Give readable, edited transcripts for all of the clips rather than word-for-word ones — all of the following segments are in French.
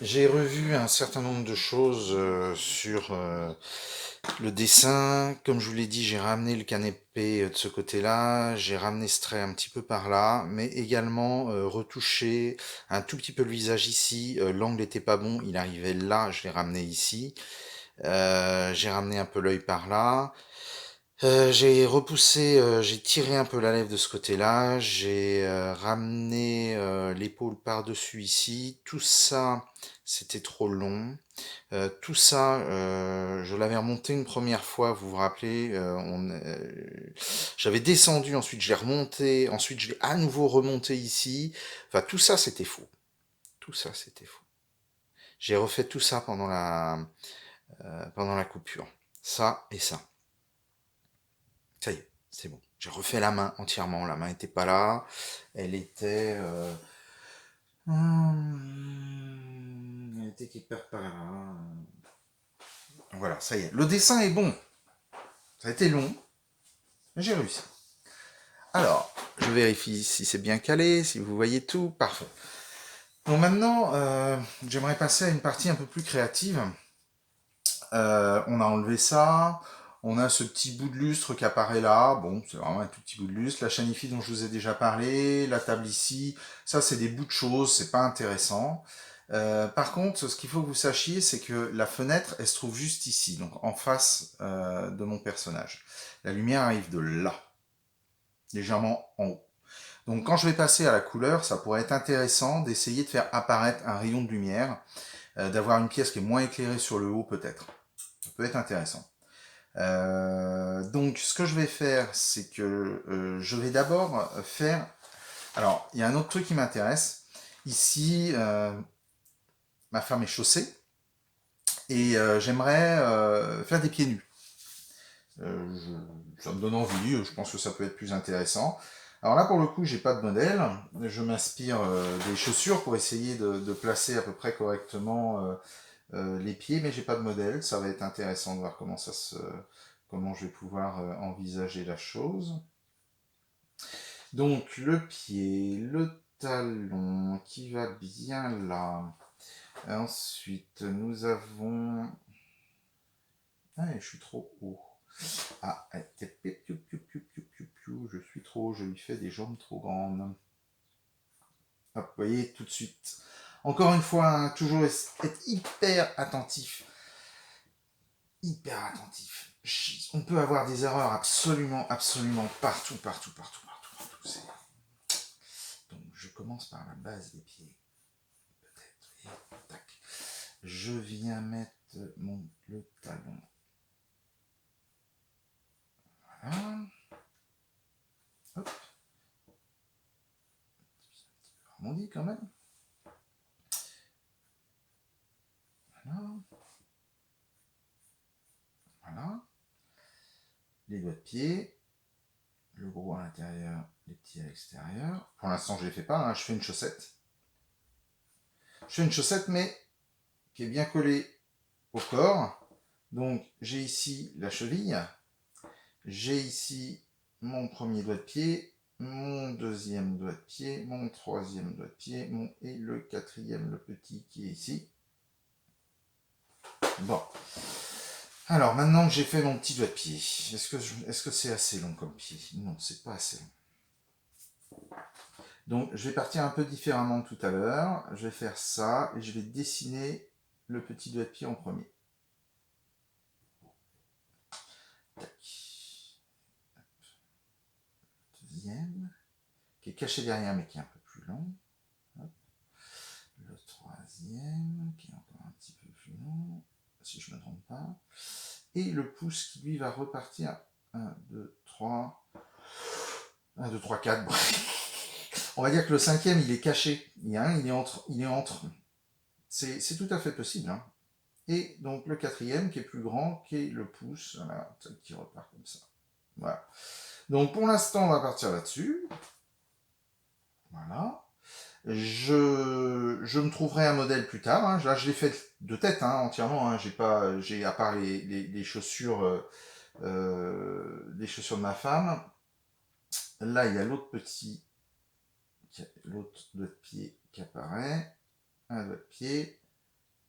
J'ai revu un certain nombre de choses sur le dessin. Comme je vous l'ai dit, j'ai ramené le canapé de ce côté-là, j'ai ramené ce trait un petit peu par là, mais également retouché un tout petit peu le visage ici. L'angle était pas bon, il arrivait là, je l'ai ramené ici. J'ai ramené un peu l'œil par là. J'ai repoussé, j'ai tiré un peu la lèvre de ce côté-là, j'ai ramené l'épaule par-dessus ici. Tout ça, c'était trop long. Tout ça, je l'avais remonté une première fois, vous vous rappelez, j'avais descendu, ensuite je l'ai remonté, ensuite je l'ai à nouveau remonté ici. Enfin, tout ça, c'était faux. Tout ça, c'était faux. J'ai refait tout ça pendant la coupure. Ça et ça. Ça y est, c'est bon. J'ai refait la main entièrement. La main était pas là. Elle était... elle était quelque part par là. Voilà, ça y est. Le dessin est bon. Ça a été long, mais j'ai réussi. Alors, je vérifie si c'est bien calé, si vous voyez tout. Parfait. Donc maintenant, j'aimerais passer à une partie un peu plus créative. On a enlevé ça. On a ce petit bout de lustre qui apparaît là. Bon, c'est vraiment un tout petit bout de lustre. La chanifie dont je vous ai déjà parlé. La table ici. Ça, c'est des bouts de choses. C'est pas intéressant. Par contre, ce qu'il faut que vous sachiez, c'est que la fenêtre, elle se trouve juste ici, donc en face de mon personnage. La lumière arrive de là, légèrement en haut. Donc quand je vais passer à la couleur, ça pourrait être intéressant d'essayer de faire apparaître un rayon de lumière, d'avoir une pièce qui est moins éclairée sur le haut peut-être. Ça peut être intéressant. Donc ce que je vais faire, c'est que je vais d'abord faire... Alors, il y a un autre truc qui m'intéresse. Ici, ma femme est chaussée et j'aimerais faire des pieds nus. Ça me donne envie, je pense que ça peut être plus intéressant. Alors là, pour le coup, j'ai pas de modèle. Je m'inspire des chaussures pour essayer de placer à peu près correctement les pieds, mais j'ai pas de modèle. Ça va être intéressant de voir comment je vais pouvoir envisager la chose. Donc le pied, le talon qui va bien là. Ensuite, nous avons... Ah, je suis trop haut. Ah, je suis trop haut, je lui fais des jambes trop grandes. Hop, vous voyez, tout de suite. Encore une fois, hein, toujours être hyper attentif. Hyper attentif. On peut avoir des erreurs absolument, absolument partout, partout, partout, partout, partout. Donc, je commence par la base des pieds. Peut-être. Et tac. Je viens mettre le talon. Voilà. Hop. Arrondi quand même. Voilà. Voilà. Les doigts de pied. Le gros à l'intérieur, les petits à l'extérieur. Pour l'instant, je ne les fais pas, hein, je fais une chaussette. Je fais une chaussette, mais qui est bien collée au corps. Donc, j'ai ici la cheville. J'ai ici mon premier doigt de pied, mon deuxième doigt de pied, mon troisième doigt de pied, et le quatrième, le petit qui est ici. Bon. Alors, maintenant que j'ai fait mon petit doigt de pied, est-ce que c'est assez long comme pied? Non, c'est pas assez long. Donc, je vais partir un peu différemment de tout à l'heure. Je vais faire ça et je vais dessiner le petit doigt de pied en premier. Tac. Deuxième, qui est caché derrière mais qui est un peu plus long. Hop. Le troisième, qui est encore un petit peu plus long, si je ne me trompe pas. Et le pouce qui lui va repartir 1, 2, 3. 1, 2, 3, 4. On va dire que le cinquième, il est caché. Il est entre. C'est tout à fait possible. Hein. Et donc le quatrième, qui est plus grand, qui est le pouce, voilà, qui repart comme ça. Voilà. Donc pour l'instant, on va partir là-dessus. Voilà. Je me trouverai un modèle plus tard. Hein. Là, je l'ai fait de tête hein, entièrement. Hein. J'ai à part les chaussures, les chaussures de ma femme. Là, il y a l'autre petit, l'autre de pied qui apparaît. un doigt de pied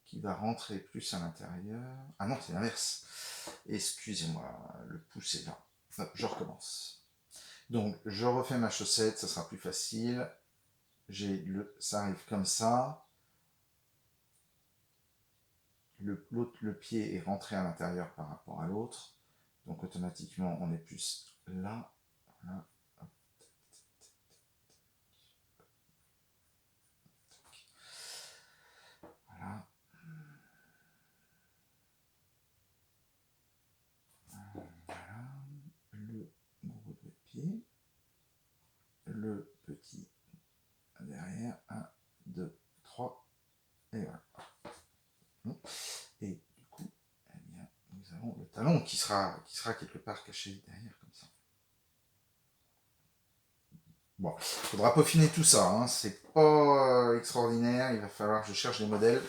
qui va rentrer plus à l'intérieur. Ah non, c'est l'inverse. Excusez-moi, le pouce est là. Hop, je recommence. Donc, je refais ma chaussette, ça sera plus facile. Ça arrive comme ça. Le pied est rentré à l'intérieur par rapport à l'autre. Donc, automatiquement, on est plus là. Voilà. Voilà. Voilà. Le gros de pied. Le petit derrière. 1, 2, 3. Et voilà. Et du coup, eh bien, nous avons le talon qui sera quelque part caché derrière comme ça. Bon, il faudra peaufiner tout ça, hein. C'est pas extraordinaire, il va falloir que je cherche des modèles.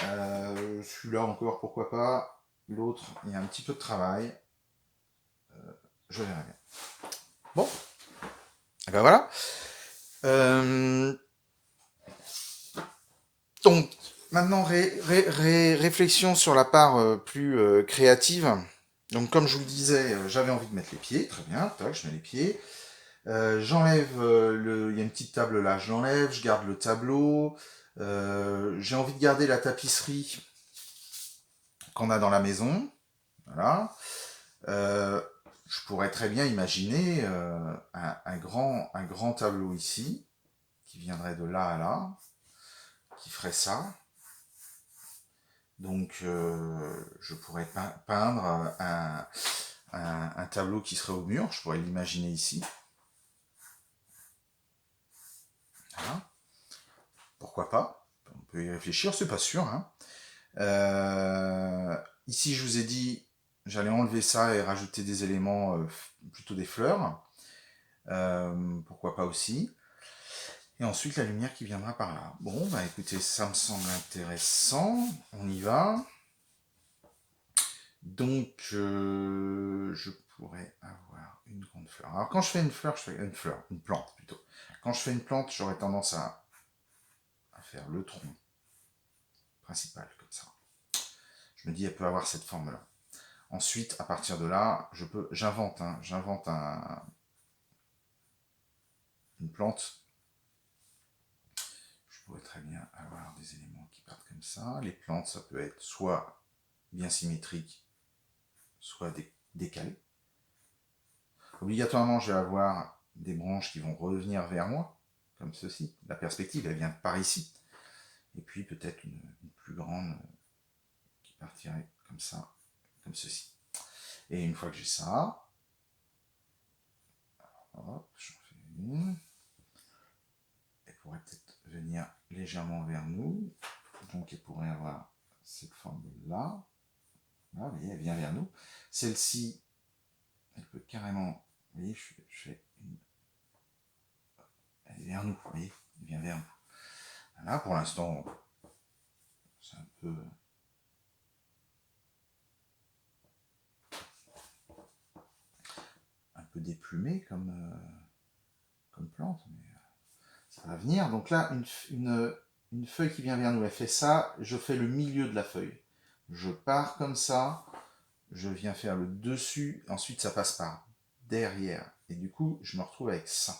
Celui-là encore, pourquoi pas. L'autre, il y a un petit peu de travail. Je verrai bien. Bon, et ben voilà. Donc, maintenant, réflexion sur la part plus créative. Donc, comme je vous le disais, j'avais envie de mettre les pieds. Très bien, tac, je mets les pieds. J'enlève il y a une petite table là, je l'enlève, je garde le tableau. J'ai envie de garder la tapisserie qu'on a dans la maison. Voilà. Je pourrais très bien imaginer un grand tableau ici, qui viendrait de là à là, qui ferait ça. Donc, je pourrais peindre un tableau qui serait au mur, je pourrais l'imaginer ici. Voilà. Pourquoi pas? On peut y réfléchir, c'est pas sûr. Hein. Ici, je vous ai dit, j'allais enlever ça et rajouter des éléments, plutôt des fleurs. Pourquoi pas aussi. Et ensuite, la lumière qui viendra par là. Bon, bah écoutez, ça me semble intéressant. On y va. Donc, je pourrais avoir une grande fleur. Alors, quand je fais une fleur, une plante plutôt. Quand je fais une plante, j'aurais tendance à faire le tronc principal, comme ça. Je me dis, elle peut avoir cette forme-là. Ensuite, à partir de là, j'invente une plante. Je pourrais très bien avoir des éléments qui partent comme ça. Les plantes, ça peut être soit bien symétrique, soit décalé. Obligatoirement, je vais avoir des branches qui vont revenir vers moi, comme ceci. La perspective, elle vient par ici. Et puis peut-être une plus grande qui partirait comme ça, comme ceci. Et une fois que j'ai ça, hop, j'en fais une. Elle pourrait peut-être venir légèrement vers nous. Donc elle pourrait avoir cette forme-là. Là, vous voyez, elle vient vers nous. Celle-ci, elle peut carrément... Vous voyez, je fais une... Elle est vers nous, vous voyez, elle vient vers nous. Là, pour l'instant, c'est un peu... déplumé comme plante, mais ça va venir. Donc là, une feuille qui vient vers nous, elle fait ça, je fais le milieu de la feuille. Je pars comme ça, je viens faire le dessus, ensuite ça passe par derrière. Et du coup, je me retrouve avec ça.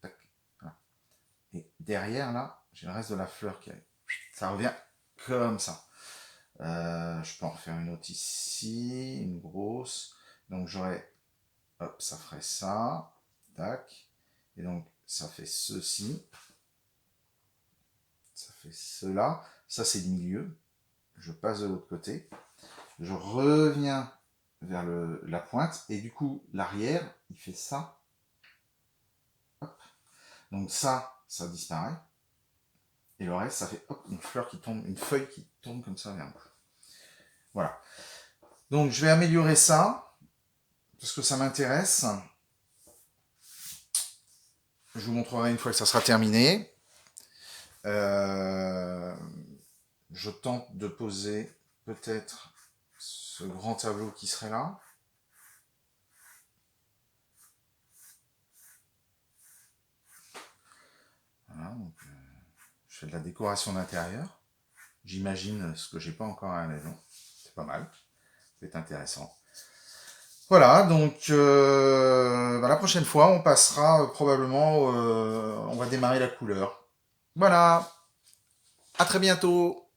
Tac, voilà. Et derrière, là, j'ai le reste de la fleur qui arrive. Ça revient comme ça. Je peux en refaire une autre ici, une grosse. Donc j'aurais... Hop, ça ferait ça. Tac. Et donc, ça fait ceci. Ça fait cela. Ça, c'est le milieu. Je passe de l'autre côté. Je reviens vers la pointe. Et du coup, l'arrière, il fait ça. Hop. Donc ça disparaît. Et le reste, ça fait hop, une fleur qui tombe, une feuille qui tombe comme ça vers nous. Voilà. Donc, je vais améliorer ça. Parce que ça m'intéresse. Je vous montrerai une fois que ça sera terminé. Je tente de poser peut-être ce grand tableau qui serait là. Voilà, donc Je fais de la décoration d'intérieur. J'imagine ce que j'ai pas encore à la maison. C'est pas mal. Ça peut être intéressant. Voilà, donc la prochaine fois, on passera probablement, on va démarrer la couleur. Voilà, à très bientôt.